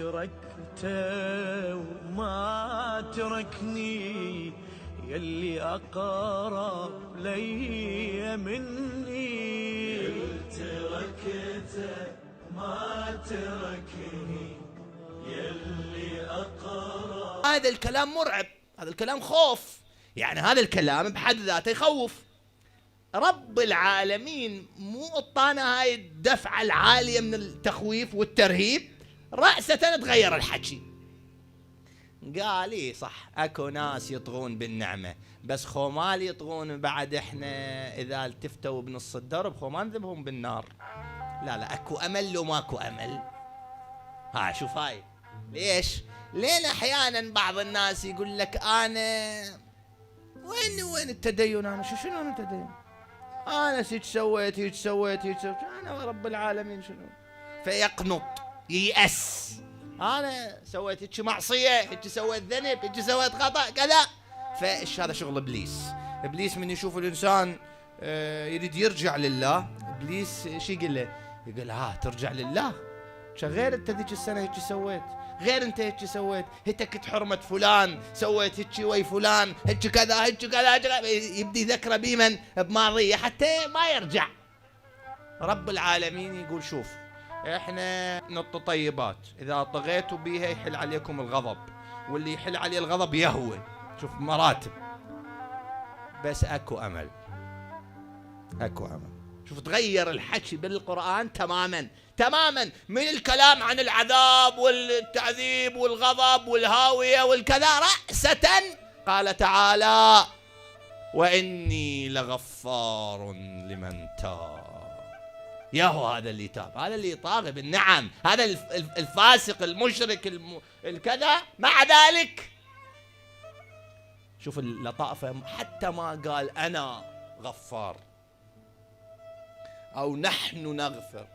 تركته وما تركني، يلي أقرب لي مني. تركته ما تركني، يلي أقرب. هذا الكلام مرعب، هذا الكلام خوف، يعني هذا الكلام بحد ذاته يخوف. رب العالمين مو اعطانا هاي الدفعة العالية من التخويف والترهيب رأسة تغير الحكي. قال إيه صح، اكو ناس يطغون بالنعمة، بس خومال يطغون بعد. احنا اذا التفتوا بنص الدرب خو ما نذبهم بالنار. لا لا، اكو امل لو ماكو امل. ها شوف هاي ليش؟ لين احيانا بعض الناس يقول لك انا وين التدين؟ انا شنو انا التدين؟ انا هيك سويت هيك سويت هيك سويت، انا رب العالمين شنو؟ فيقنط ييأس. انا سويت هيك معصيه، هيك سويت ذنب، هيك سويت خطا كذا. فايش هذا؟ شغل ابليس. ابليس من يشوف الانسان يريد يرجع لله، ابليس شو يقول له؟ يقول ها ترجع لله؟ غير انت ذيك السنه هيك سويت، غير انت هيك سويت، هتكت حرمه فلان، سويت هيك وي فلان، هيك كذا هيك كذا، يبدي يذكره بمن؟ بماضيه حتى ما يرجع. رب العالمين يقول شوف، احنا نط طيبات، اذا طغيتوا بيها يحل عليكم الغضب، واللي يحل عليه الغضب يهوى. شوف مراتب، بس اكو امل، اكو امل. شوف تغير الحكي بالقرآن تماما تماما، من الكلام عن العذاب والتعذيب والغضب والهاوية والكذا، رأسة قال تعالى وإني لغفار لمن تاب. ياهو هذا اللي تاب، هذا اللي طاغي بالنعم، هذا الفاسق المشرك الكذا، مع ذلك شوف اللطافة، حتى ما قال أنا غفار أو نحن نغفر،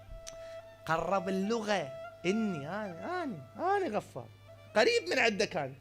قرب اللغة. إني أنا غفار، قريب من عندك أنا.